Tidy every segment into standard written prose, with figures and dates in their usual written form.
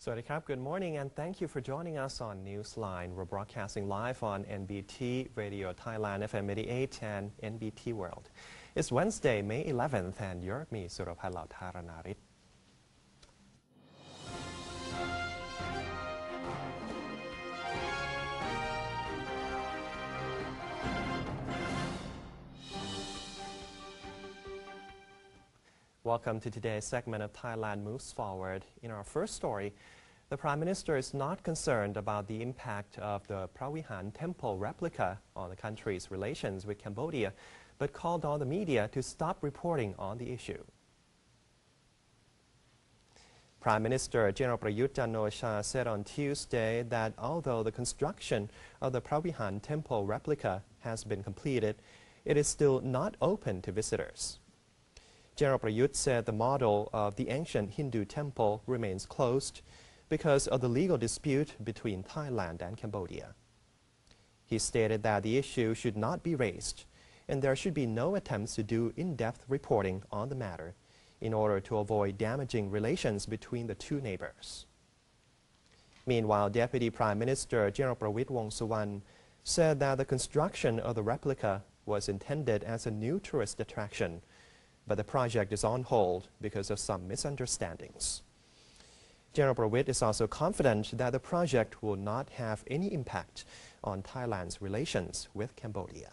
Sawasdee good morning and thank you for joining us on Newsline. We're broadcasting live on NBT Radio Thailand FM 88 and NBT World. It's Wednesday, May 11th and you're with me, Suraphai Lautharanarit. Welcome to today's segment of Thailand Moves Forward. In our first story, the Prime Minister is not concerned about the impact of the Pravihan Temple replica on the country's relations with Cambodia, but called on the media to stop reporting on the issue. Prime Minister General Prayut Chan-o-cha said on Tuesday that although the construction of the Pravihan Temple replica has been completed, it is still not open to visitors. General Prayut said the model of the ancient Hindu temple remains closed because of the legal dispute between Thailand and Cambodia. He stated that the issue should not be raised and there should be no attempts to do in-depth reporting on the matter in order to avoid damaging relations between the two neighbors. Meanwhile, Deputy Prime Minister General Prawit Wongsuwan said that the construction of the replica was intended as a new tourist attraction, but the project is on hold because of some misunderstandings. General Prawit is also confident that the project will not have any impact on Thailand's relations with Cambodia.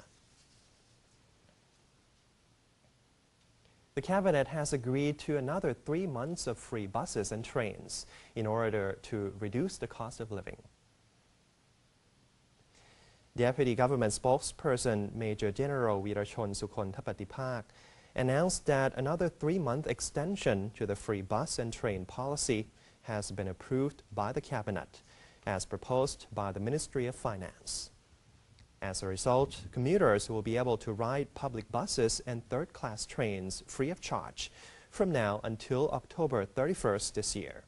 The Cabinet has agreed to another 3 months of free buses and trains in order to reduce the cost of living. Deputy Government Spokesperson Major General Weerachon Sukhontapatipak announced that another 3-month extension to the free bus and train policy has been approved by the Cabinet, as proposed by the Ministry of Finance. As a result, commuters will be able to ride public buses and third-class trains free of charge from now until October 31st this year.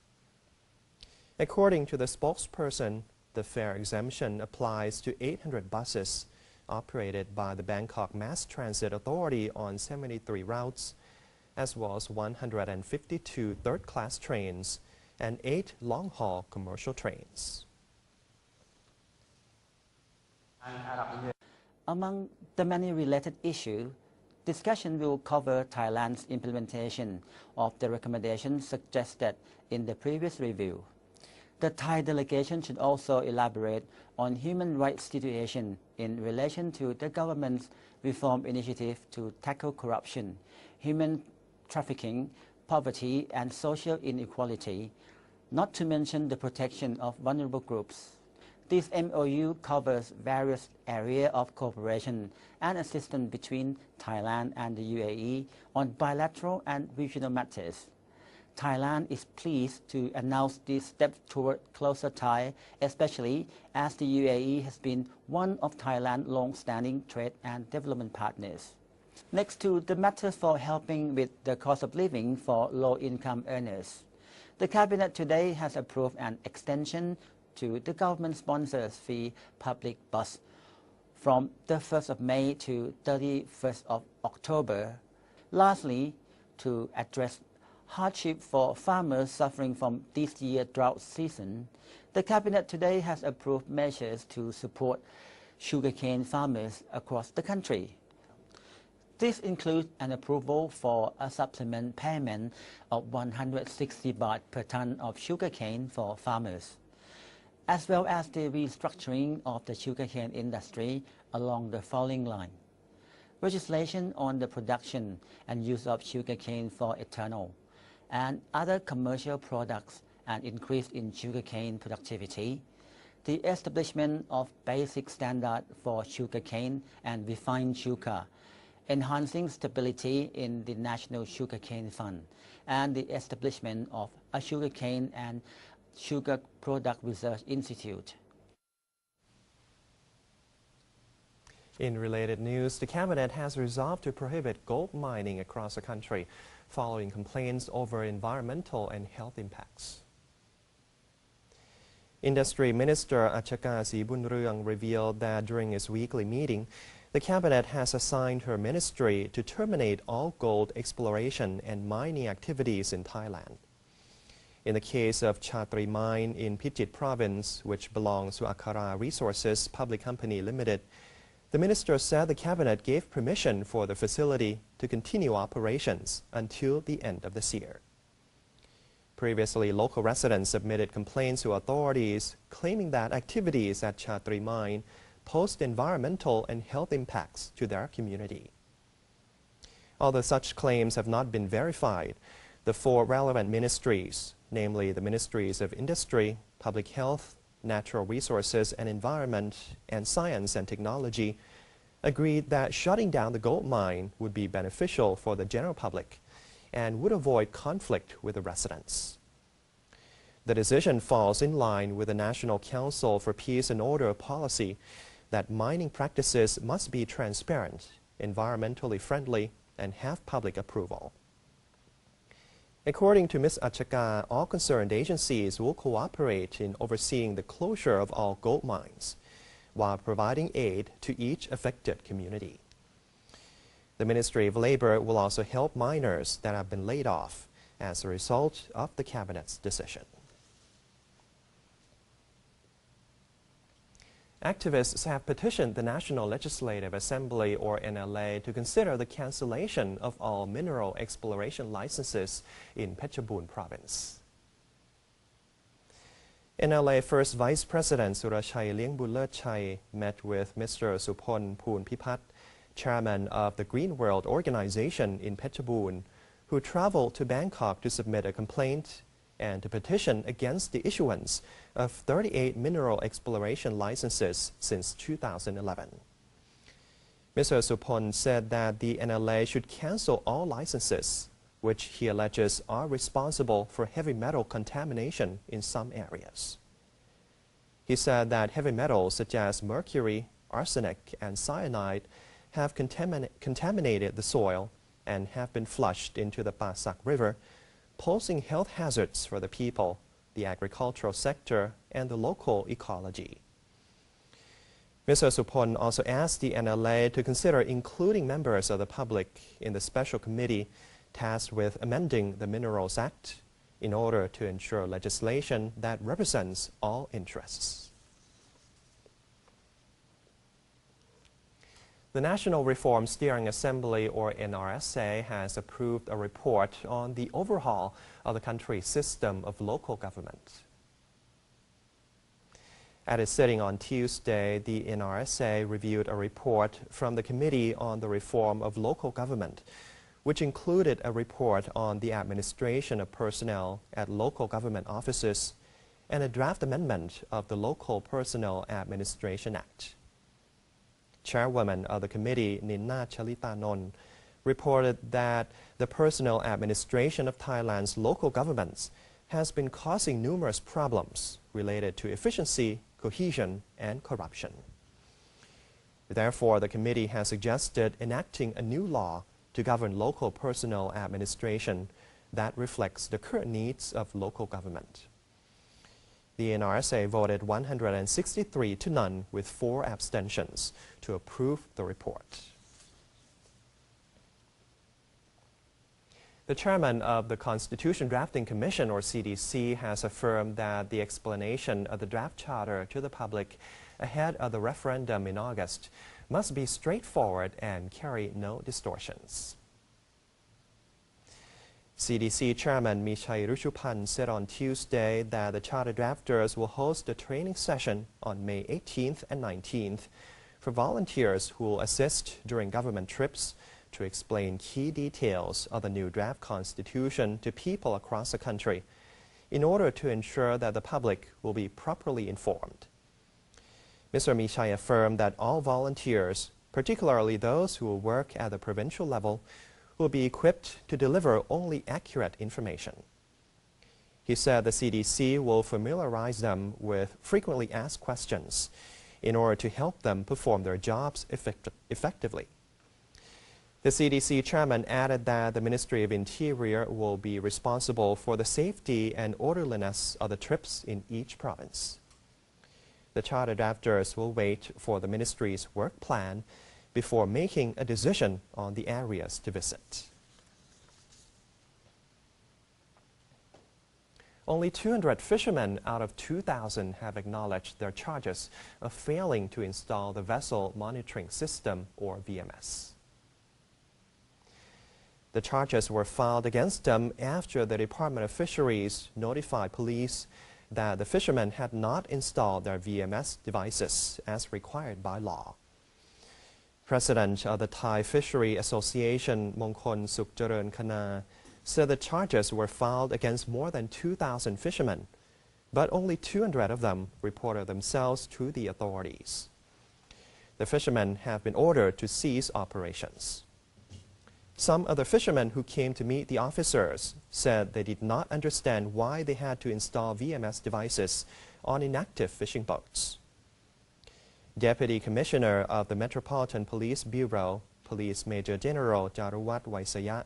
According to the spokesperson, the fare exemption applies to 800 buses operated by the Bangkok Mass Transit Authority on 73 routes, as well as 152 third-class trains and 8 long-haul commercial trains. Among the many related issues, discussion will cover Thailand's implementation of the recommendations suggested in the previous review. The Thai delegation should also elaborate on human rights situation in relation to the government's reform initiative to tackle corruption, human trafficking, poverty and social inequality, not to mention the protection of vulnerable groups. This MOU covers various areas of cooperation and assistance between Thailand and the UAE on bilateral and regional matters. Thailand is pleased to announce this step toward closer ties, especially as the UAE has been one of Thailand's long-standing trade and development partners. Next to the matter for helping with the cost of living for low-income earners, the Cabinet today has approved an extension to the government-sponsored free public bus from the 1st of May to 31st of October. Lastly, to address hardship for farmers suffering from this year's drought season, the Cabinet today has approved measures to support sugarcane farmers across the country. This includes an approval for a supplement payment of 160 baht per ton of sugarcane for farmers, as well as the restructuring of the sugarcane industry along the following line: legislation on the production and use of sugarcane for ethanol and other commercial products, and increase in sugarcane productivity, the establishment of basic standards for sugarcane and refined sugar, enhancing stability in the National Sugarcane Fund, and the establishment of a sugarcane and sugar product research institute. In related news, the Cabinet has resolved to prohibit gold mining across the country following complaints over environmental and health impacts. Industry Minister Achaka Sibunryang revealed that during his weekly meeting, the Cabinet has assigned her ministry to terminate all gold exploration and mining activities in Thailand. In the case of Chatri Mine in Phichit Province, which belongs to Akhara Resources Public Company Limited, the minister said the cabinet gave permission for the facility to continue operations until the end of this year. Previously, local residents submitted complaints to authorities claiming that activities at Chatri Mine posed environmental and health impacts to their community. Although such claims have not been verified, the four relevant ministries, namely the Ministries of Industry, Public Health, Natural Resources and Environment, and Science and Technology, agreed that shutting down the gold mine would be beneficial for the general public and would avoid conflict with the residents. The decision falls in line with the National Council for Peace and Order policy that mining practices must be transparent, environmentally friendly, and have public approval. According to Ms. Achaka, all concerned agencies will cooperate in overseeing the closure of all gold mines, while providing aid to each affected community. The Ministry of Labor will also help miners that have been laid off as a result of the Cabinet's decision. Activists have petitioned the National Legislative Assembly, or NLA, to consider the cancellation of all mineral exploration licenses in Phetchabun Province. NLA First Vice President Surachai Liengbullerchai met with Mr. Supon Poonpipat, chairman of the Green World Organization in Phetchabun, who traveled to Bangkok to submit a complaint and to petition against the issuance of 38 mineral exploration licenses since 2011. Mr. Supon said that the NLA should cancel all licenses, which he alleges are responsible for heavy metal contamination in some areas. He said that heavy metals such as mercury, arsenic, and cyanide have contaminated the soil and have been flushed into the Pasak River, posing health hazards for the people, the agricultural sector, and the local ecology. Mr. Supon also asked the NLA to consider including members of the public in the special committee tasked with amending the Minerals Act in order to ensure legislation that represents all interests. The National Reform Steering Assembly, or NRSA, has approved a report on the overhaul of the country's system of local government. At its sitting on Tuesday, the NRSA reviewed a report from the Committee on the Reform of Local Government, which included a report on the administration of personnel at local government offices and a draft amendment of the Local Personnel Administration Act. Chairwoman of the committee, Ninna Chalitanon, reported that the personnel administration of Thailand's local governments has been causing numerous problems related to efficiency, cohesion, and corruption. Therefore, the committee has suggested enacting a new law to govern local personnel administration that reflects the current needs of local government. The NRSA voted 163 to none with 4 abstentions to approve the report. The chairman of the Constitution Drafting Commission, or CDC, has affirmed that the explanation of the draft charter to the public ahead of the referendum in August must be straightforward and carry no distortions. CDC Chairman Michai Ruchupan said on Tuesday that the charter drafters will host a training session on May 18th and 19th for volunteers who will assist during government trips to explain key details of the new draft constitution to people across the country in order to ensure that the public will be properly informed. Mr. Michai affirmed that all volunteers, particularly those who will work at the provincial level, will be equipped to deliver only accurate information. He said the CDC will familiarize them with frequently asked questions in order to help them perform their jobs effectively. The CDC chairman added that the Ministry of Interior will be responsible for the safety and orderliness of the trips in each province. The charter drafters will wait for the ministry's work plan before making a decision on the areas to visit. Only 200 fishermen out of 2,000 have acknowledged their charges of failing to install the Vessel Monitoring System, or VMS. The charges were filed against them after the Department of Fisheries notified police that the fishermen had not installed their VMS devices as required by law. President of the Thai Fishery Association, Mongkol Sukjaran Khana, said the charges were filed against more than 2,000 fishermen, but only 200 of them reported themselves to the authorities. The fishermen have been ordered to cease operations. Some other fishermen who came to meet the officers said they did not understand why they had to install VMS devices on inactive fishing boats. Deputy Commissioner of the Metropolitan Police Bureau, Police Major General Jaruwat Waisaya,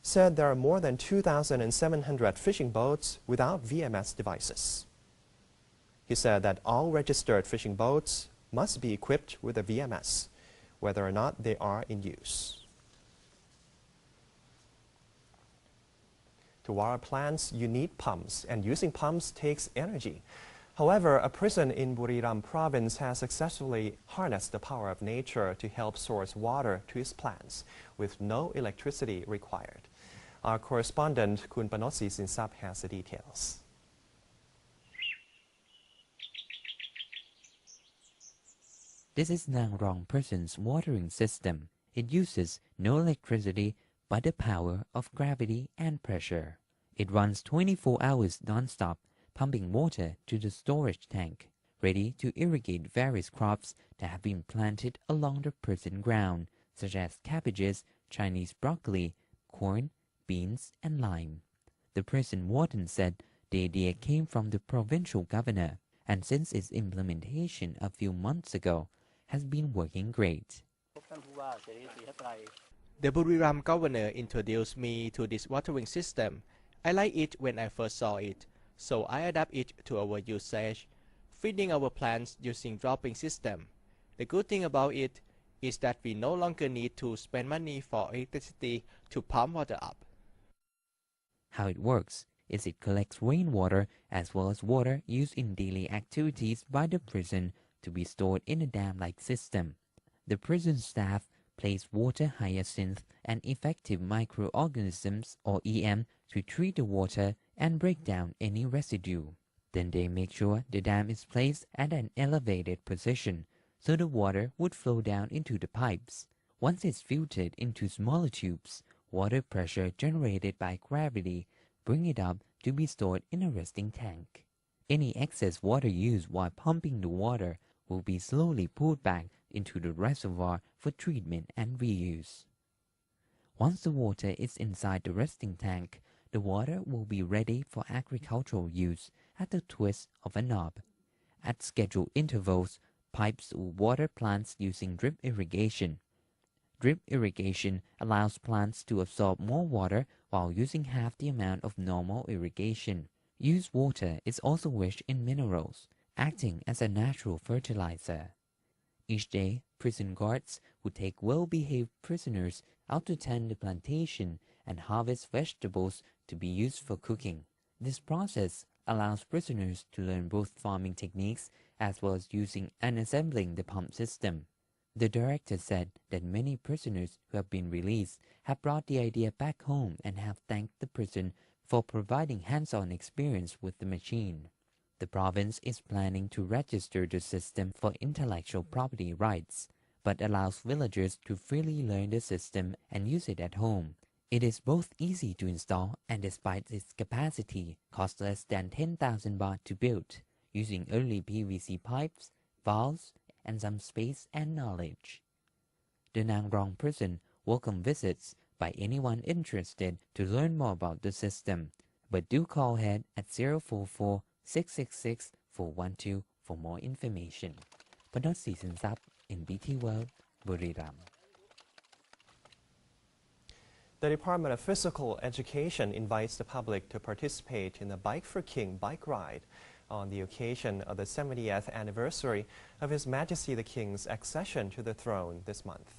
said there are more than 2,700 fishing boats without VMS devices. He said that all registered fishing boats must be equipped with a VMS, whether or not they are in use. To water plants, you need pumps, and using pumps takes energy. However, a prison in Buriram province has successfully harnessed the power of nature to help source water to its plants with no electricity required. Our correspondent, Kun Panosi Sinsap, has the details. This is Nang Rong Prison's watering system. It uses no electricity but the power of gravity and pressure. It runs 24 hours non-stop, pumping water to the storage tank, ready to irrigate various crops that have been planted along the prison ground, such as cabbages, Chinese broccoli, corn, beans, and lime. The prison warden said the idea came from the provincial governor, and since its implementation a few months ago, has been working great. The Buriram governor introduced me to this watering system. I liked it when I first saw it, so I adapt it to our usage, feeding our plants using dropping system. The good thing about it is that we no longer need to spend money for electricity to pump water up. How it works is it collects rainwater as well as water used in daily activities by the prison to be stored in a dam-like system. The prison staff place water hyacinth and effective microorganisms, or EM, to treat the water and break down any residue. Then they make sure the dam is placed at an elevated position so the water would flow down into the pipes. Once it's filtered into smaller tubes, water pressure generated by gravity bring it up to be stored in a resting tank. Any excess water used while pumping the water will be slowly pulled back into the reservoir for treatment and reuse. Once the water is inside the resting tank, the water will be ready for agricultural use at the twist of a knob. At scheduled intervals, pipes will water plants using drip irrigation. Drip irrigation allows plants to absorb more water while using half the amount of normal irrigation. Used water is also rich in minerals, acting as a natural fertilizer. Each day, prison guards who take well-behaved prisoners out to tend the plantation and harvest vegetables to be used for cooking. This process allows prisoners to learn both farming techniques as well as using and assembling the pump system. The director said that many prisoners who have been released have brought the idea back home and have thanked the prison for providing hands-on experience with the machine. The province is planning to register the system for intellectual property rights, but allows villagers to freely learn the system and use it at home. It is both easy to install and, despite its capacity, costs less than 10,000 baht to build, using only PVC pipes, valves, and some space and knowledge. The Nang Rong prison welcomes visits by anyone interested to learn more about the system, but do call ahead at 044-666-412 for more information. Panosi Sinsap, NBT World, Buriram. The Department of Physical Education invites the public to participate in the Bike for King bike ride on the occasion of the 70th anniversary of His Majesty the King's accession to the throne this month.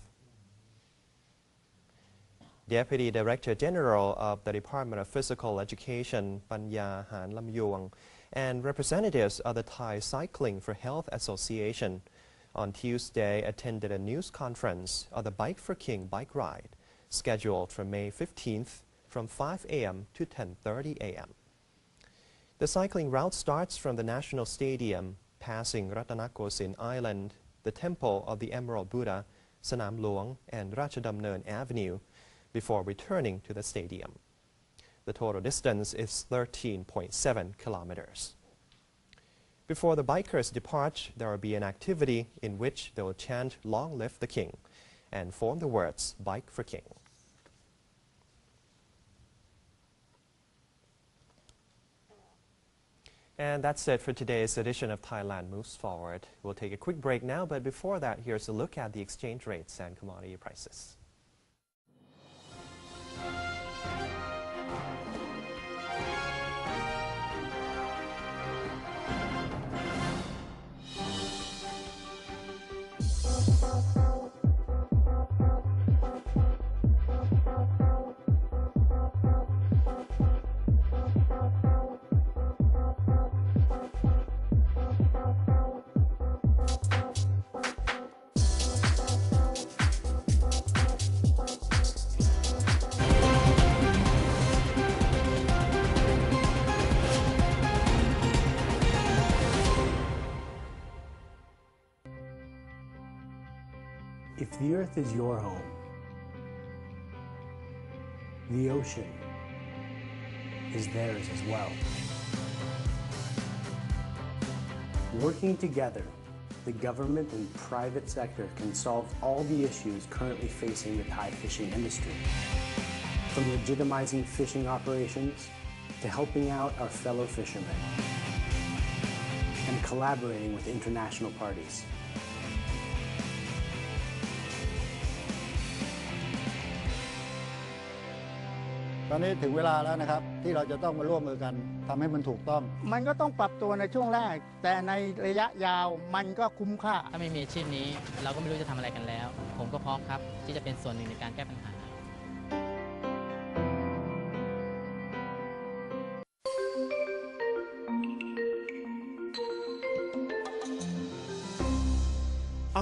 Deputy Director General of the Department of Physical Education, Panya Han Lamyuang, and representatives of the Thai Cycling for Health Association on Tuesday attended a news conference of the Bike for King bike ride, scheduled for May 15th from 5 a.m. to 10:30 a.m. The cycling route starts from the National Stadium, passing Ratanakosin Island, the Temple of the Emerald Buddha, Sanam Luang, and Ratchadamnern Avenue, before returning to the stadium. The total distance is 13.7 kilometers. Before the bikers depart, there will be an activity in which they will chant "Long Live the King" and form the words "Bike for King." And that's it for today's edition of Thailand Moves Forward. We'll take a quick break now, but before that, here's a look at the exchange rates and commodity prices. If the earth is your home, the ocean is theirs as well. Working together, the government and private sector can solve all the issues currently facing the Thai fishing industry. From legitimizing fishing operations to helping out our fellow fishermen and collaborating with international parties. ตอนนี้ถึงเวลาแล้วนะครับที่เราจะต้องมาร่วมมือกันทำให้มันถูกต้องมันก็ต้องปรับตัวในช่วงแรกแต่ในระยะยาวมันก็คุ้มค่าถ้าไม่มีอาชีพนี้เราก็ไม่รู้จะทำอะไรกันแล้วผมก็พร้อมครับที่จะเป็นส่วนหนึ่งในการแก้ปัญหา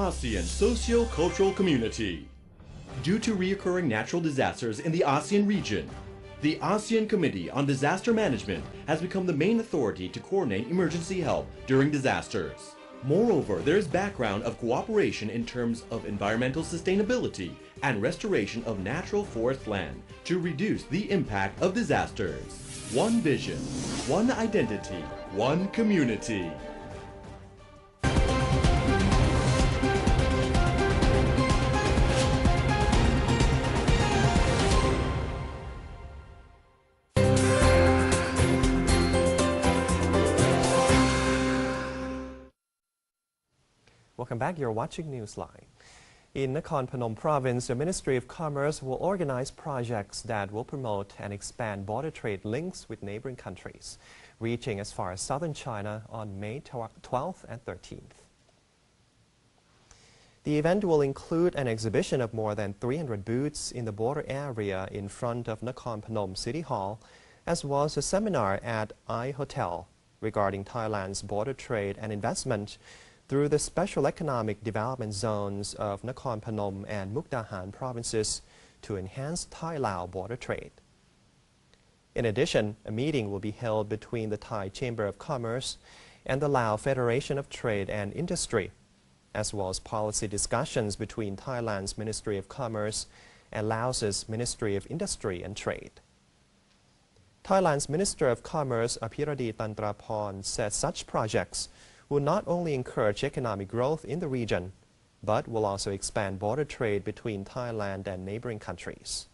ASEAN Socio-Cultural Community. Due to recurring natural disasters in the ASEAN region, the ASEAN Committee on Disaster Management has become the main authority to coordinate emergency help during disasters. Moreover, there is background of cooperation in terms of environmental sustainability and restoration of natural forest land to reduce the impact of disasters. One vision, one identity, one community. Welcome back. You're watching Newsline. In Nakhon Phanom Province, the Ministry of Commerce will organize projects that will promote and expand border trade links with neighboring countries, reaching as far as southern China on May 12th and 13th. The event will include an exhibition of more than 300 booths in the border area in front of Nakhon Phanom City Hall, as well as a seminar at I Hotel regarding Thailand's border trade and investment through the Special Economic Development Zones of Nakhon Phanom and Mukdahan provinces to enhance Thai-Lao border trade. In addition, a meeting will be held between the Thai Chamber of Commerce and the Lao Federation of Trade and Industry, as well as policy discussions between Thailand's Ministry of Commerce and Laos's Ministry of Industry and Trade. Thailand's Minister of Commerce, Apiradi Tantraporn, said such projects will not only encourage economic growth in the region, but will also expand border trade between Thailand and neighboring countries.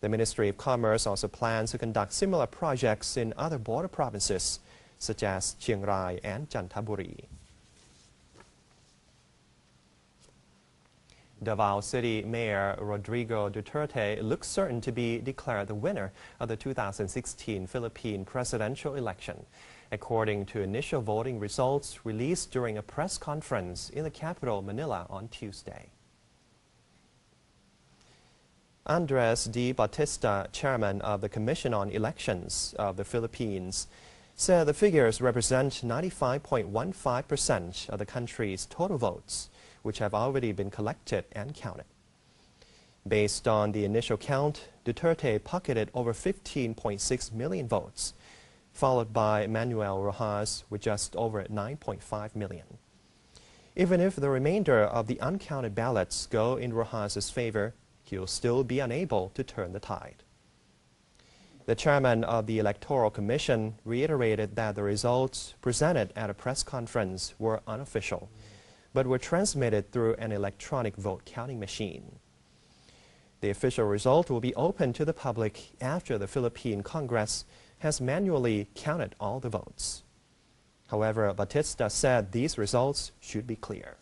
The Ministry of Commerce also plans to conduct similar projects in other border provinces, such as Chiang Rai and Chanthaburi. Davao City Mayor Rodrigo Duterte looks certain to be declared the winner of the 2016 Philippine presidential election, according to initial voting results released during a press conference in the capital, Manila, on Tuesday. Andres D. Bautista, chairman of the Commission on Elections of the Philippines, said the figures represent 95.15% of the country's total votes, which have already been collected and counted. Based on the initial count, Duterte pocketed over 15.6 million votes, followed by Manuel Rojas with just over 9.5 million. Even if the remainder of the uncounted ballots go in Rojas' favor, he'll still be unable to turn the tide. The chairman of the Electoral Commission reiterated that the results presented at a press conference were unofficial, but were transmitted through an electronic vote counting machine. The official result will be open to the public after the Philippine Congress has manually counted all the votes. However, Bautista said these results should be clear.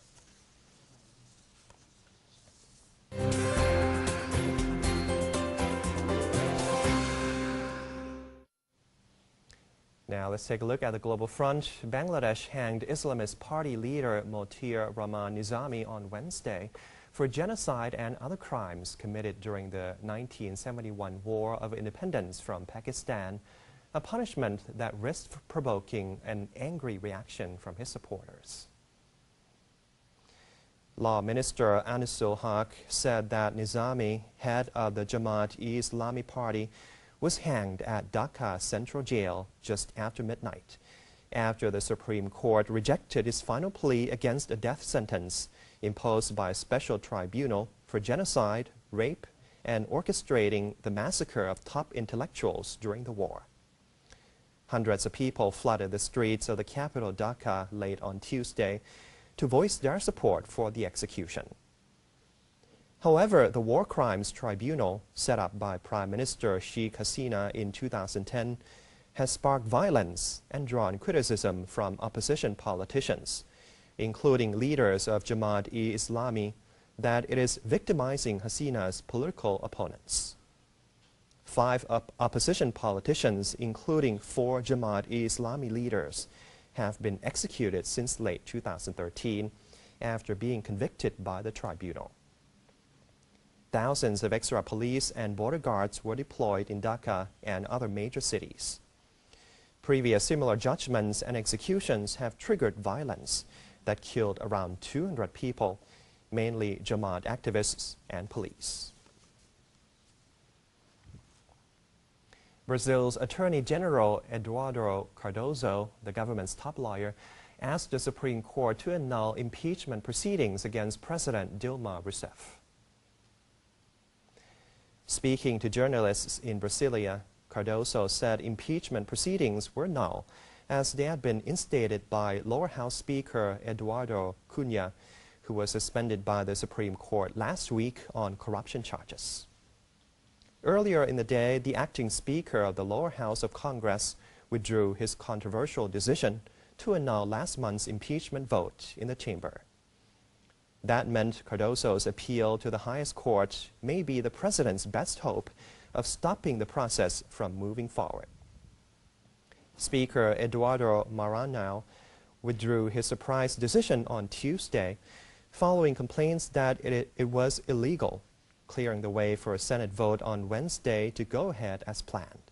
Now let's take a look at the global front. Bangladesh hanged Islamist party leader Motir Rahman Nizami on Wednesday for genocide and other crimes committed during the 1971 War of Independence from Pakistan, a punishment that risked provoking an angry reaction from his supporters. Law Minister Anisul Haq said that Nizami, head of the Jamaat-e-Islami party, was hanged at Dhaka Central Jail just after midnight, after the Supreme Court rejected his final plea against a death sentence imposed by a special tribunal for genocide, rape, and orchestrating the massacre of top intellectuals during the war. Hundreds of people flooded the streets of the capital Dhaka late on Tuesday to voice their support for the execution. However, the War Crimes Tribunal, set up by Prime Minister Sheikh Hasina in 2010, has sparked violence and drawn criticism from opposition politicians, including leaders of Jamaat-e-Islami, that it is victimizing Hasina's political opponents. 5 opposition politicians, including 4 Jamaat-e-Islami leaders, have been executed since late 2013 after being convicted by the tribunal. Thousands of extra police and border guards were deployed in Dhaka and other major cities. Previous similar judgments and executions have triggered violence that killed around 200 people, mainly Jamaat activists and police. Brazil's Attorney General Eduardo Cardoso, the government's top lawyer, asked the Supreme Court to annul impeachment proceedings against President Dilma Rousseff. Speaking to journalists in Brasilia, Cardoso said impeachment proceedings were null, as they had been instated by lower house Speaker Eduardo Cunha, who was suspended by the Supreme Court last week on corruption charges. Earlier in the day, the acting Speaker of the lower house of Congress withdrew his controversial decision to annul last month's impeachment vote in the chamber. That meant Cardoso's appeal to the highest court may be the president's best hope of stopping the process from moving forward. Speaker Eduardo Maranhão withdrew his surprise decision on Tuesday following complaints that it was illegal, clearing the way for a Senate vote on Wednesday to go ahead as planned.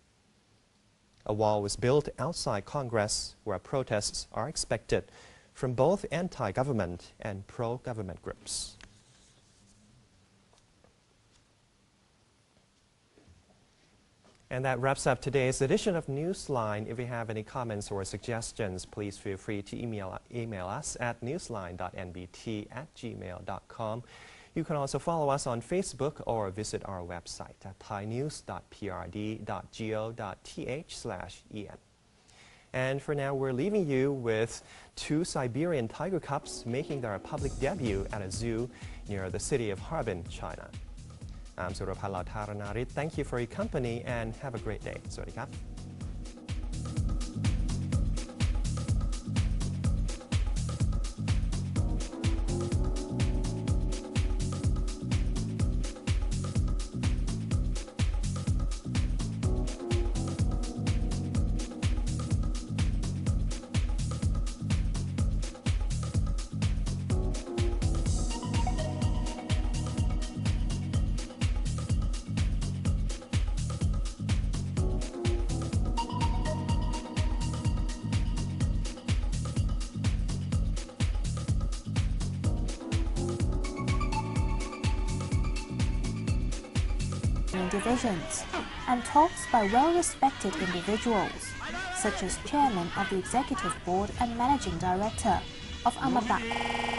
A wall was built outside Congress where protests are expected from both anti-government and pro-government groups. And that wraps up today's edition of Newsline. If you have any comments or suggestions, please feel free to email us at newsline.nbt@gmail.com. You can also follow us on Facebook or visit our website at thainews.prd.go.th/en. And for now, we're leaving you with 2 Siberian tiger cubs making their public debut at a zoo near the city of Harbin, China. I'm Surabhala Tharanarit. Thank you for your company and have a great day. สวัสดีครับ ASEAN divisions, and talks by well-respected individuals, such as Chairman of the Executive Board and Managing Director of Amata